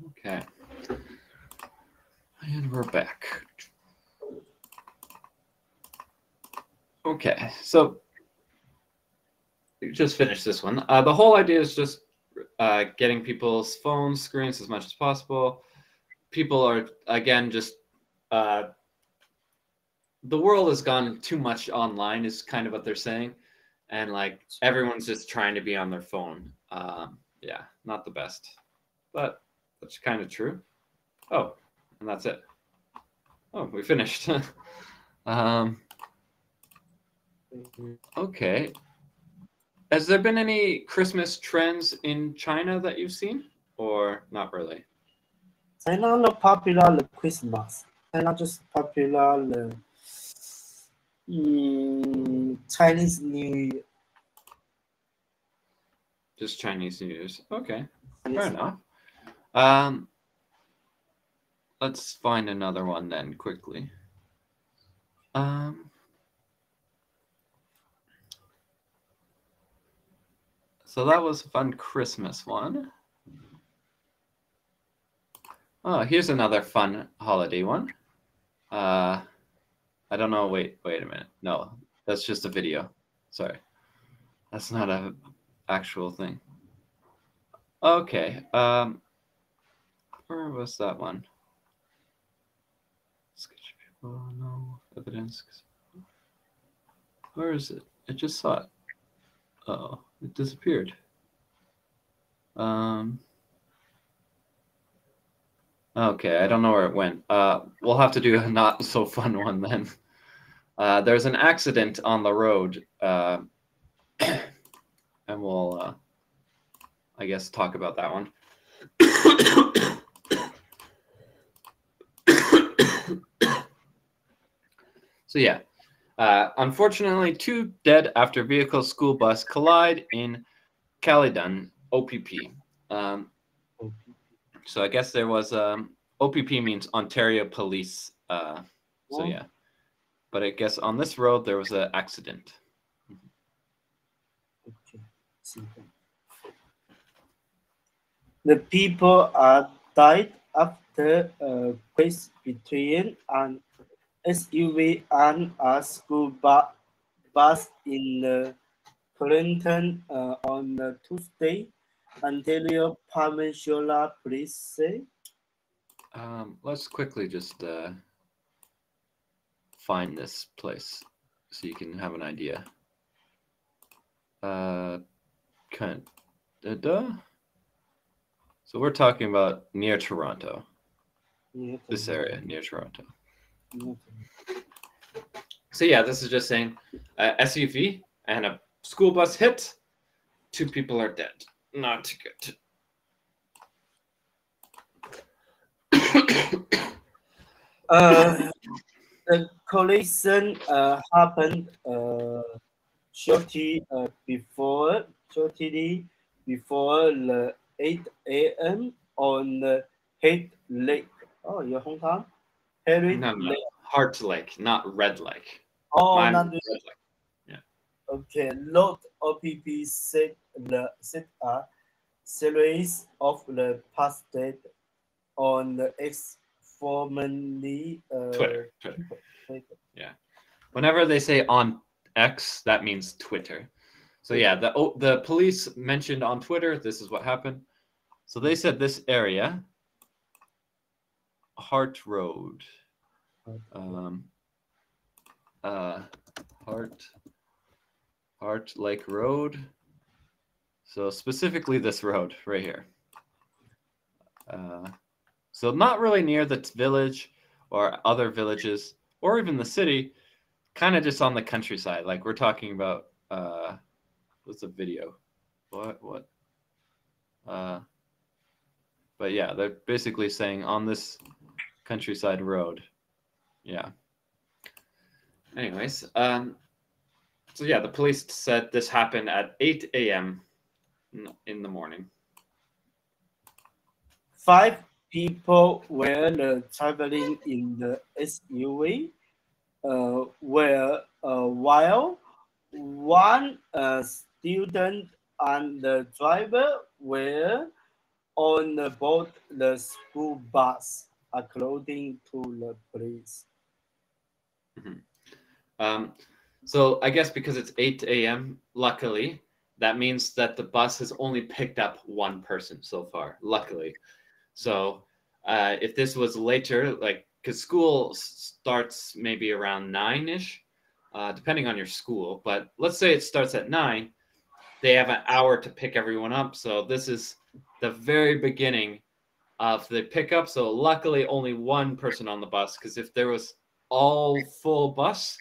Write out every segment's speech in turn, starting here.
Okay. And we're back. Okay, so just finish this one. The whole idea is just getting people's phone screens as much as possible. People are, again, just the world has gone too much online is kind of what they're saying, and like everyone's just trying to be on their phone. Yeah, not the best, but that's kind of true. Oh, and that's it. Oh, we finished. Okay. Has there been any Christmas trends in China that you've seen, or not really? China not popular the Christmas. China just popular the Chinese New Year. Just Chinese New Year's. Okay, fair Chinese. enough. Let's find another one then quickly. So that was a fun Christmas one. Oh, here's another fun holiday one. I don't know. Wait a minute. No, that's just a video. Sorry. That's not a actual thing. Okay. Where was that one? Sketch people, no evidence. Where is it? I just saw it. Oh, it disappeared. Okay, I don't know where it went. We'll have to do a not so fun one then. There's an accident on the road, and we'll, I guess, talk about that one. So yeah, unfortunately, 2 dead after vehicle school bus collide in Caledon, OPP. So I guess there was OPP means Ontario Police. So yeah, but I guess on this road there was an accident. Okay. The people died after a crash between an SUV and a school bus in the Clinton on Tuesday, Ontario Peninsula Police say. Let's quickly just find this place so you can have an idea. So we're talking about near Toronto. This area near Toronto. So yeah, this is just saying SUV and a school bus hit. 2 people are dead. Not good. The collision happened shortly before the 8 a.m. on the Head Lake. Oh, your hometown? No. Heart Lake, not Red Lake. Oh, not Red Lake. Yeah. Okay. Lot OPP said a series of the past date on the X formerly Twitter. Yeah. Whenever they say on X, that means Twitter. So yeah, the police mentioned on Twitter, this is what happened. So they said this area, Hart Road, Hart Lake Road. So specifically this road right here. So not really near the village or other villages or even the city, kind of just on the countryside. Like we're talking about, what's the video? What? But yeah, they're basically saying on this countryside road. Yeah. Anyways, so yeah, the police said this happened at 8 a.m. in the morning. 5 people were traveling in the SUV, while one student and the driver were on board the school bus, according to the police. So I guess because it's 8 a.m., luckily, that means that the bus has only picked up one person so far, luckily. So if this was later, like, because school starts maybe around 9-ish, depending on your school, but let's say it starts at 9, they have an hour to pick everyone up. So this is the very beginning of the pickup. So luckily only one person on the bus, because if there was all full bus,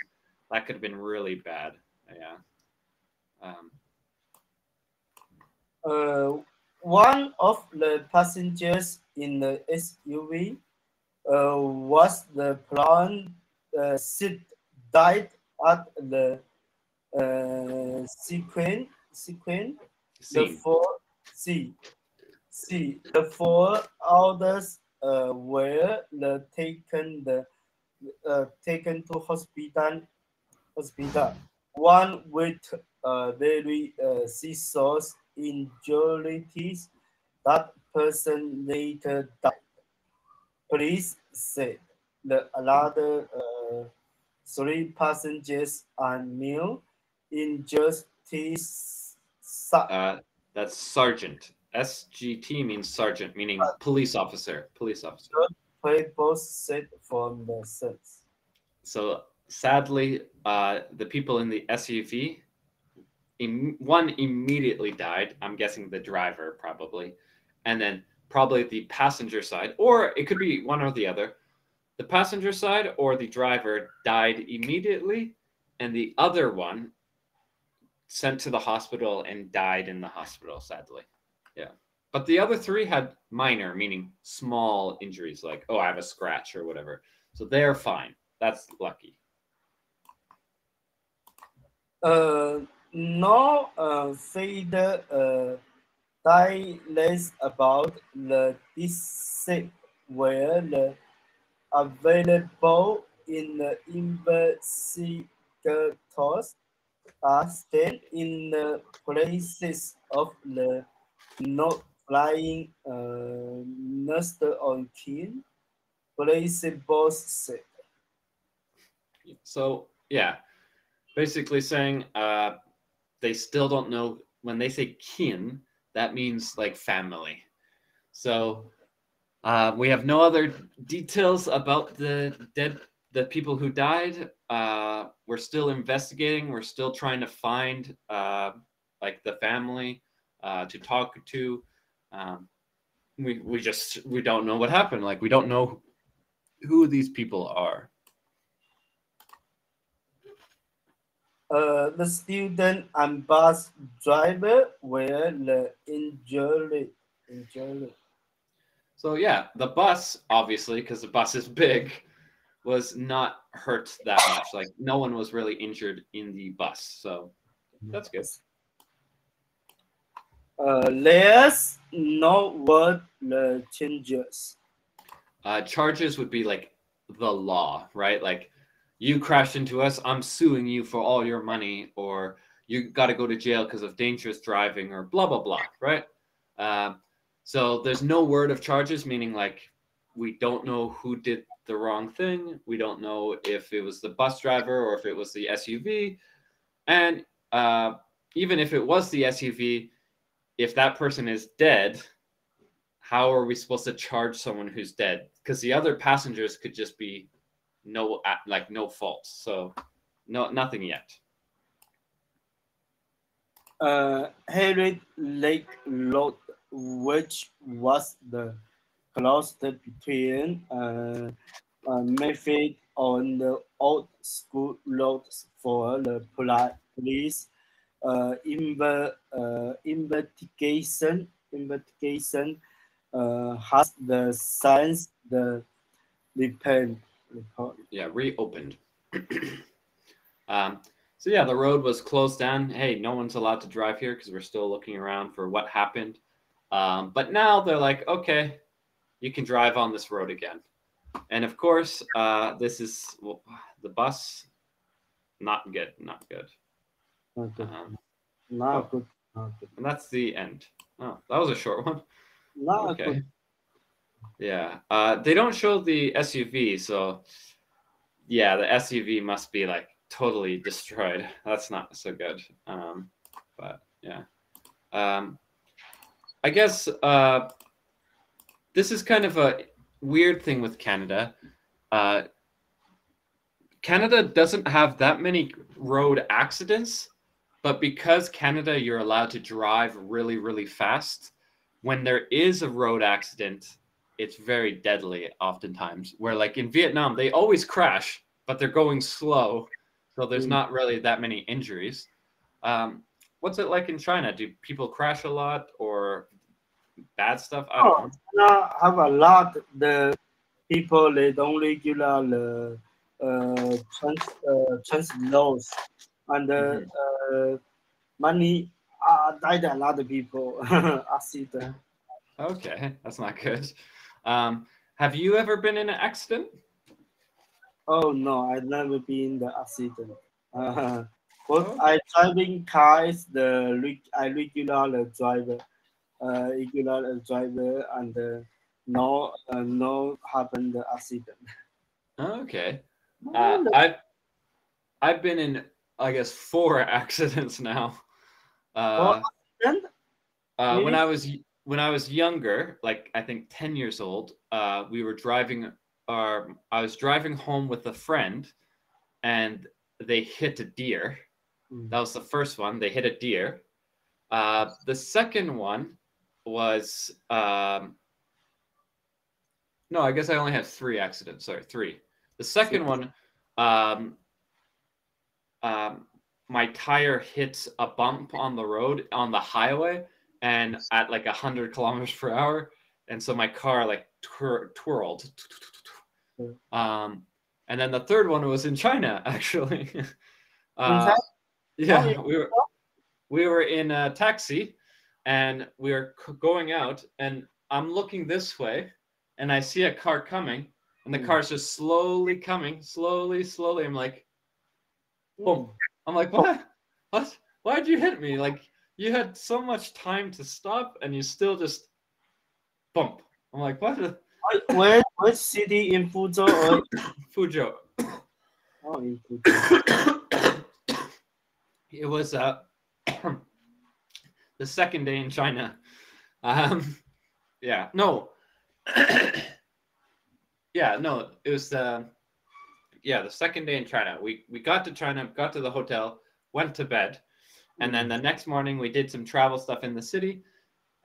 that could have been really bad. Yeah. One of the passengers in the SUV was the planned seat died at the sequence. The Scene. the four others were taken to hospital. One with very serious injuries. That person later died. Police said the other 3 passengers are mild injuries. That's sergeant. SGT means sergeant, meaning police officer. Police officer. Papers said from the sense. So sadly, the people in the SUV, one immediately died. I'm guessing the driver probably, and then probably the passenger side, or it could be one or the other. The passenger side or the driver died immediately, and the other one sent to the hospital and died in the hospital, sadly. Yeah. But the other 3 had minor, meaning small injuries, like, oh, I have a scratch or whatever. So they're fine. That's lucky. No further details about the disease were available in the investigators are still in the places of the not flying nest on kin. Police boss said. So, yeah, basically saying they still don't know. When they say kin, that means like family. So we have no other details about the people who died. We're still investigating. We're still trying to find like the family to talk to. We don't know what happened. Like, we don't know who these people are. The student and bus driver were the injured. So yeah, the bus, obviously, because the bus is big, was not hurt that much. Like, no one was really injured in the bus. So that's good. There's no word the changes. Charges would be like the law, right? Like, you crashed into us, I'm suing you for all your money, or you got to go to jail because of dangerous driving, or blah blah blah, right? So there's no word of charges, meaning like we don't know who did the wrong thing. We don't know if it was the bus driver or if it was the SUV, and even if it was the SUV, if that person is dead, how are we supposed to charge someone who's dead? Because the other passengers could just be no fault. So nothing yet. Harriet Lake Road, which was the closest between Mayfield on the old school road for the police investigation has the since the report. Yeah, reopened. So yeah, the road was closed down. Hey, no one's allowed to drive here because we're still looking around for what happened. But now they're like, okay, you can drive on this road again. And of course, this is the bus. Not good. Not good. Not good. Not good. And that's the end. Oh, that was a short one. Not a Okay. good. Yeah. They don't show the SUV, so yeah, the SUV must be like totally destroyed. That's not so good. But yeah. I guess this is kind of a weird thing with Canada. Uh, Canada doesn't have that many road accidents, but because Canada, you're allowed to drive really, really fast. When there is a road accident, it's very deadly oftentimes. Where, like in Vietnam, they always crash, but they're going slow. So there's Mm. not really that many injuries. Um, what's it like in China? Do people crash a lot or bad stuff? I don't Oh, know. China have a lot the people they don't regular the trans laws and Mhm. money died a lot of people accident. Okay, that's not good. Have you ever been in an accident? Oh no, I never been in the accident. Uh, but Oh, I driving car is I regular driver, regular driver and no happen the accident. okay. No, no. I've been in, I guess, four accidents now. For Uh, accident, when really? I was younger, like I think 10 years old, we were driving. I was driving home with a friend, and they hit a deer. Mm. That was the first one. They hit a deer. The second one was no, I guess I only had three accidents. Sorry, three. The second one, um, um, my tire hit a bump on the road on the highway, and at like 100 kilometers per hour, and so my car like twirled. Um, and then the third one was in China, actually. In uh, fact, oh, yeah. yeah, we were in a taxi, and we were going out, and I'm looking this way, and I see a car coming, and the Mm. car's just slowly coming, slowly, slowly. I'm like, boom. Mm. I'm like, what? What? Why'd you hit me? Like, you had so much time to stop, and you still just bump. I'm like, what? Where which city in Fuzhou or Fuzhou. oh in Fuzhou? It was the second day in China. Um, yeah, no, yeah, no, it was the second day in China. We got to China, got to the hotel, went to bed, and then Mm. the next morning we did some travel stuff in the city,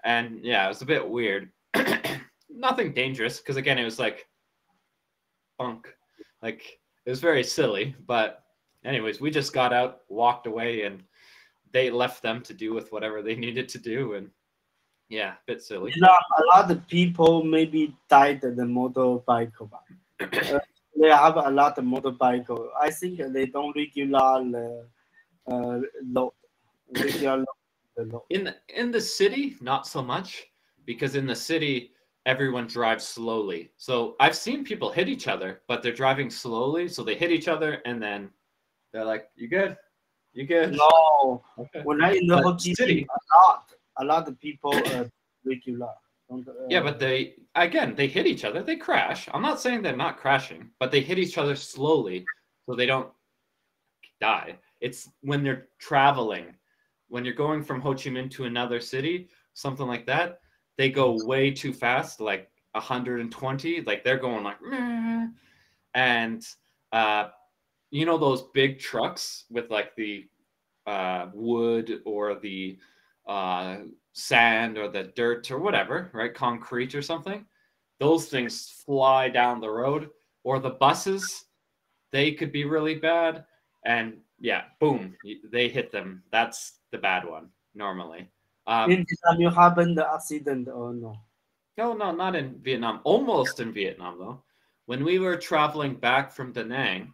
and yeah, it was a bit weird. Nothing dangerous because again, it was like funk, like it was very silly. But anyways, we just got out, walked away, and they left them to do with whatever they needed to do, and yeah, a bit silly. You know, a lot of people maybe died the motorbike. They have a lot of motorbike. I think they don't regular load, regular load, the load. In the city, not so much, because in the city everyone drives slowly. So I've seen people hit each other, but they're driving slowly, so they hit each other and then they're like, "You good? You good?" No, Okay. when I in the But Ho Chi Minh, city, a lot of people regular. Don't, yeah, but they hit each other. They crash. I'm not saying they're not crashing, but they hit each other slowly so they don't die. It's when they're traveling, when you're going from Ho Chi Minh to another city, something like that, they go way too fast, like 120. Like they're going like, meh. And uh, you know those big trucks with like the wood or the uh, sand or the dirt or whatever, right? Concrete or something. Those things fly down the road, or the buses, they could be really bad. And yeah, boom, they hit them. That's the bad one normally. in Um, Vietnam, you happen the accident or no? no, no, not in Vietnam. Almost in Vietnam though. When we were traveling back from Da Nang,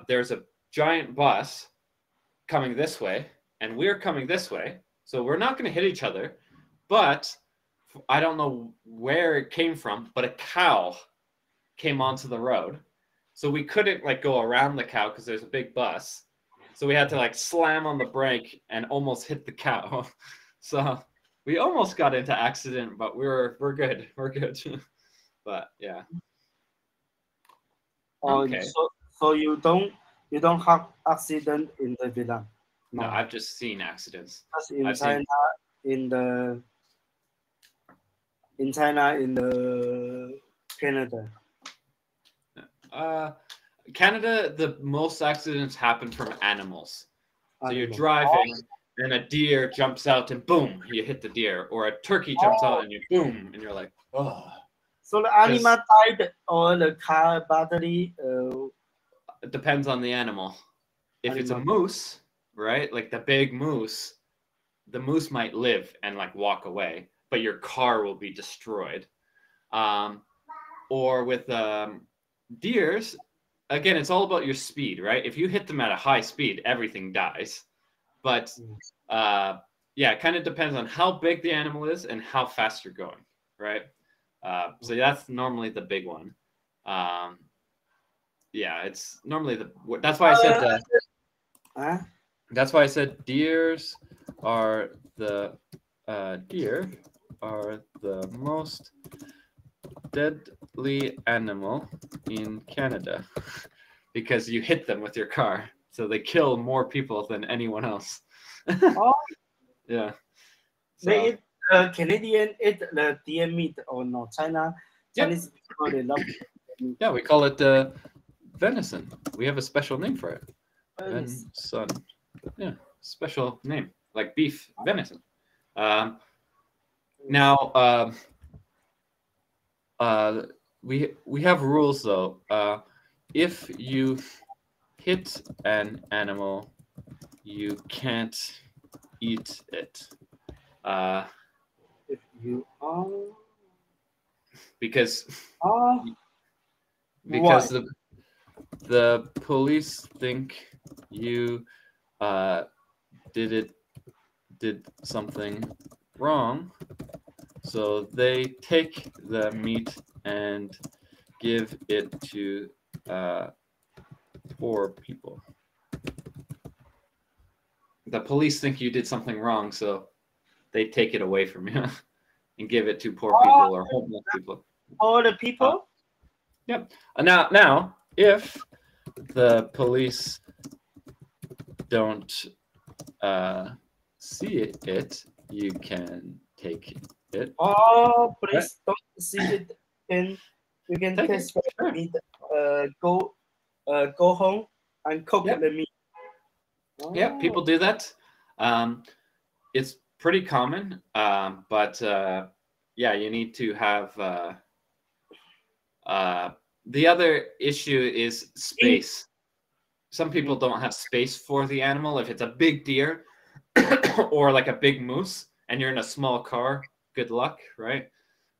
there's a giant bus coming this way, and we're coming this way. So we're not going to hit each other. But I don't know where it came from, but a cow came onto the road. So we couldn't like go around the cow because there's a big bus. So we had to like slam on the brake and almost hit the cow. So We almost got into accident, but we're good. We're good. But yeah. Okay. So you don't have accident in the Vietnam? No, I've just seen accidents. Because in I've China, seen. in the in the Canada. Canada, the most accidents happen from animals. So you're Animal. driving, and a deer jumps out, and boom, you hit the deer, or a turkey jumps out, and you boom, and you're like, oh. So the animal died or the car battery? It depends on the animal. If it's a moose, right, like the big moose, the moose might live and like walk away, but your car will be destroyed. Or with deers, again, it's all about your speed, right? If you hit them at a high speed, everything dies. But yeah, it kind of depends on how big the animal is and how fast you're going, right? So that's normally the big one. Yeah, it's normally that's why I said that's why I said deers are the deer are the most deadly animal in Canada because you hit them with your car, so they kill more people than anyone else. Yeah. So. They eat Canadian eat the deer meat or no? Chinese people they love meat. Yeah, we call it venison. We have a special name for it. Venison. Yeah, special name like beef venison. Now we have rules though. If you hit an animal, you can't eat it. If you are because why? the police think you did something wrong, so they take the meat and give it to poor people. The police think you did something wrong, so they take it away from you and give it to poor people or homeless people. All the people? Yep. Now, if the police don't see it, you can take it. Oh, please don't see it. Then you can taste the meat. Go home and cook the meat. Yeah, people do that. It's pretty common, but yeah, you need to have. The other issue is space. Some people don't have space for the animal. If it's a big deer or like a big moose, and you're in a small car, good luck, right?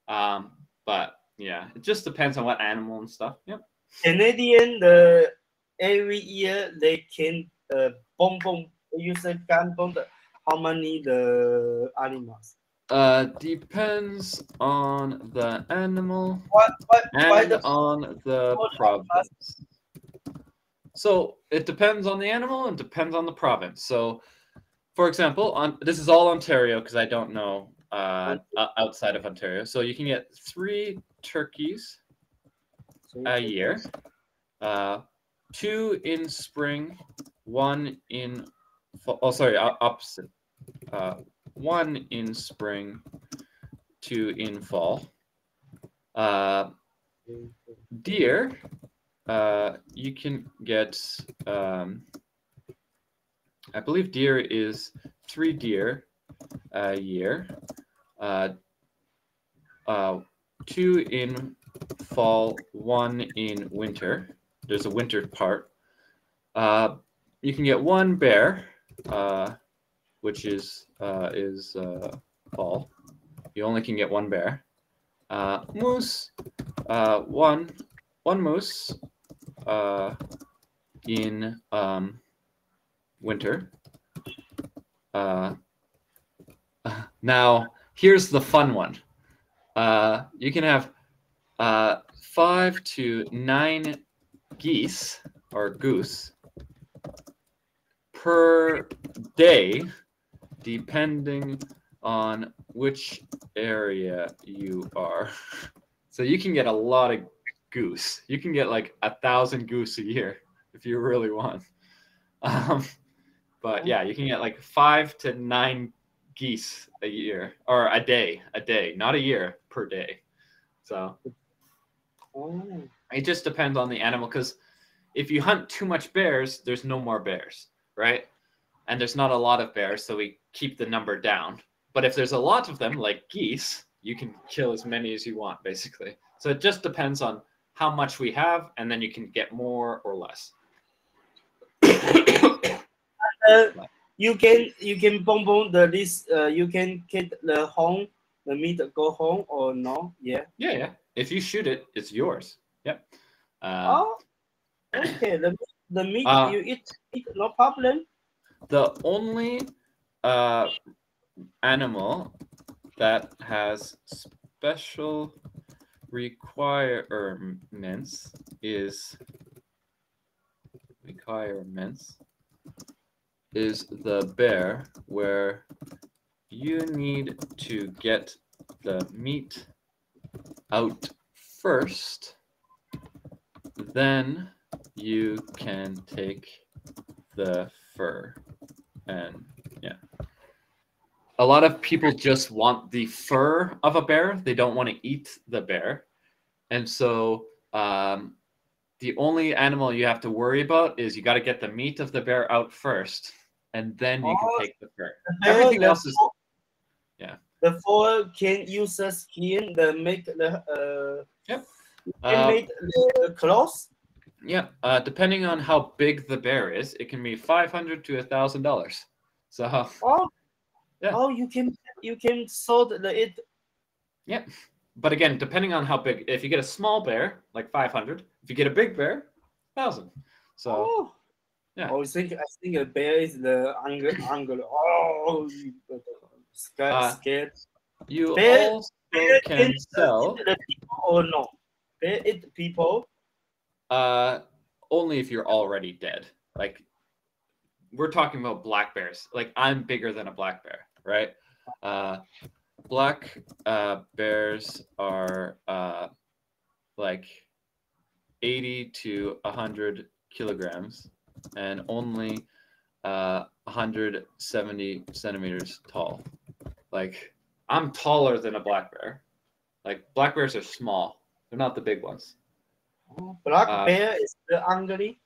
But yeah, it just depends on what animal and stuff. Yep. Canadian, every year they can you said how many the animals? Depends on the animal and on the province. So it depends on the animal and depends on the province. So, for example, this is all Ontario because I don't know outside of Ontario. So you can get 3 turkeys a year, 2 in spring, 1 in fall. Oh, sorry, opposite. 1 in spring, 2 in fall. Deer, you can get, I believe deer is 3 deer a year, 2 in fall, 1 in winter. There's a winter part. You can get 1 bear, which is fall. You only can get 1 bear. Moose, one moose in winter. Now, here's the fun one. You can have 5 to 9 geese or goose per day, depending on which area you are. So you can get a lot of goose. You can get like 1,000 goose a year if you really want. But yeah, you can get like 5 to 9 geese a year or a day, not a year, per day. So it just depends on the animal, because if you hunt too much bears, there's no more bears, right? And there's not a lot of bears, so we keep the number down. But if there's a lot of them, like geese, you can kill as many as you want, basically. So it just depends on how much we have, and then you can get more or less. You can bonbon this. You can get the home, the meat go home or no? Yeah. Yeah. If you shoot it, it's yours. Yep. Okay. The meat you eat, no problem. The only animal that has special requirements is the bear, where you need to get the meat out first, then you can take the fur. And yeah, a lot of people just want the fur of a bear. They don't want to eat the bear. And so the only animal you have to worry about is you got to get the meat of the bear out first, and then you can take the fur. Everything else is... Yeah. The fur can use the skin to make the Yep. make the clothes. Yeah. Depending on how big the bear is, it can be $500 to $1,000. So. Yeah. You can sort it. Yeah. But again, depending on how big, if you get a small bear, like 500. If you get a big bear, 1,000. So. Yeah. I think a bear is the angle. Scared. You bear, also can sell. The people or no? Bear eat people. Only if you're already dead. Like, we're talking about black bears. Like, I'm bigger than a black bear, right? Black bears are like 80 to 100 kilograms and only 170 centimeters tall. Like, I'm taller than a black bear. Like, black bears are small. They're not the big ones. Black bear is the ugly.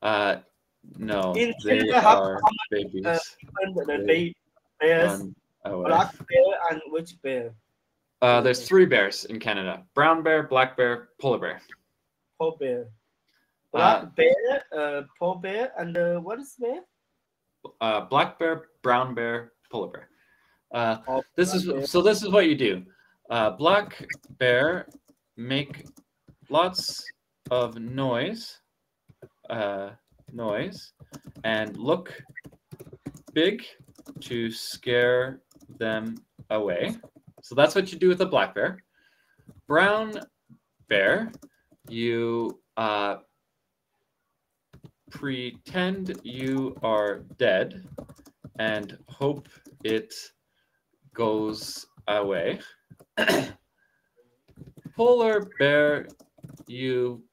No, in they Canada, are babies. The bears, black bear and which bear? There's 3 bears in Canada: brown bear, black bear, polar bear. Polar bear. Black bear, polar bear, and what is bear? Black bear, brown bear, polar bear. This is what you do. Black bear make lots of noise and look big to scare them away. So that's what you do with a black bear. Brown bear, you pretend you are dead and hope it goes away. Polar bear, you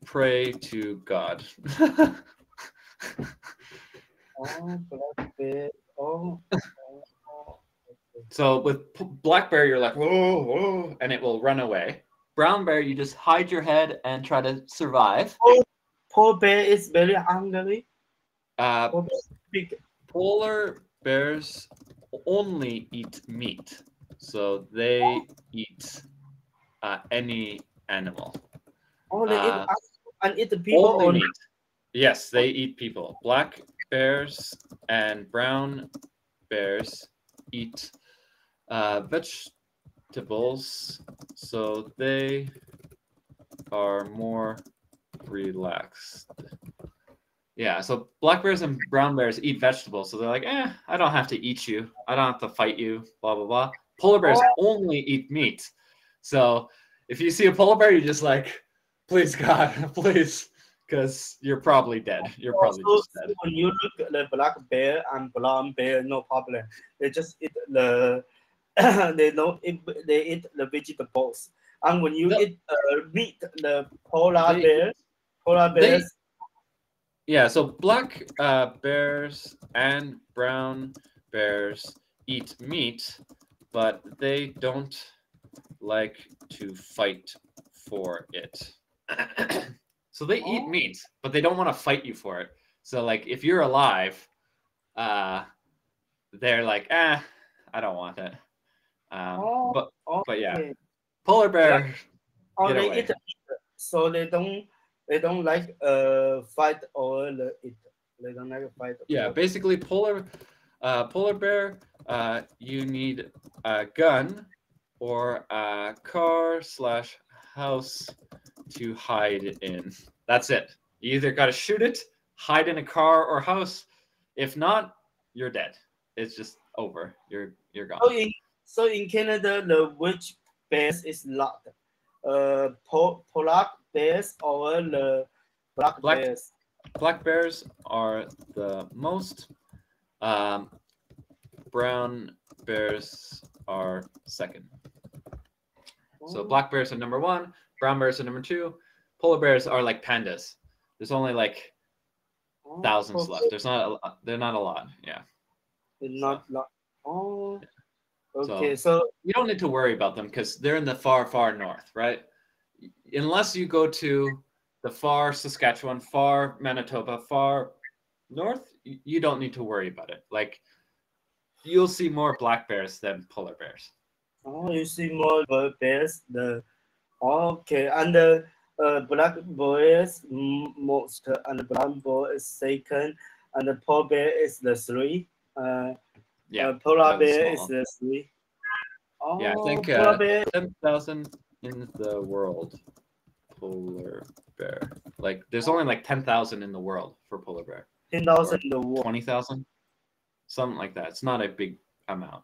pray to God. Black bear. So with black bear, you're like, whoa, whoa, and it will run away. Brown bear, you just hide your head and try to survive. Polar bear is very hungry. Polar bears only eat meat, so they eat any animal. Only eat the people. Only meat. Yes, they eat people. Black bears and brown bears eat vegetables, so they are more relaxed. Yeah, so black bears and brown bears eat vegetables, so they're like, I don't have to eat you. I don't have to fight you, blah, blah, blah. Polar bears only eat meat. So if you see a polar bear, you're just like, please, God, please because you're probably dead. You're probably Also, just dead. when you look at the black bear and brown bear, no problem. They just eat the they don't eat, they eat the vegetables. And when you No. eat meat, the polar They- polar bears, Yeah, so black bears and brown bears eat meat, but they don't like to fight for it. So they eat Oh. meat, but they don't want to fight you for it. So like if you're alive, they're like, I don't want it. oh, But yeah, okay. polar bear, Oh, get they away. eat meat, so they don't like fight or eat. They don't like fight. Yeah, or- basically polar bear, you need a gun or a car/house to hide in. That's it. You either got to shoot it, hide in a car or house. If not, you're dead. It's just over. You're gone. So in Canada, the which bears is lot? Polar bears or the black bears? Black bears are the most. Brown bears are second. So black bears are number 1, brown bears are number 2. Polar bears are like pandas. There's only like thousands left. They're not a lot. Yeah. Not lot. Oh, So okay. So you don't need to worry about them because they're in the far, far north, right? Unless you go to the far Saskatchewan, far Manitoba, far north, you don't need to worry about it. Like you'll see more black bears than polar bears. oh, you see more bears. Okay, and the black bear is most, and the brown bear is second, and the polar bear is the 3. Polar bear is the 3. Oh, Yeah, I think polar bear. 10,000 in the world. Polar bear. Like, there's only like 10,000 in the world for polar bear. 10,000 in the world. 20,000, something like that. It's not a big amount.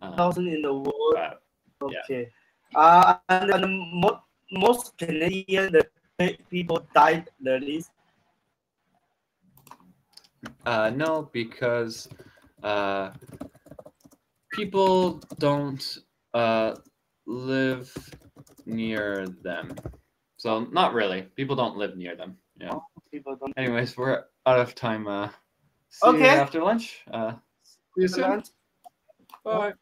10,000 in the world. Yeah. Okay. And most Canadian people died the least. No, because people don't live near them. So not really. People don't live near them. Yeah. People don't. Anyways, we're out of time. See you after lunch. See you soon. Lunch. Bye.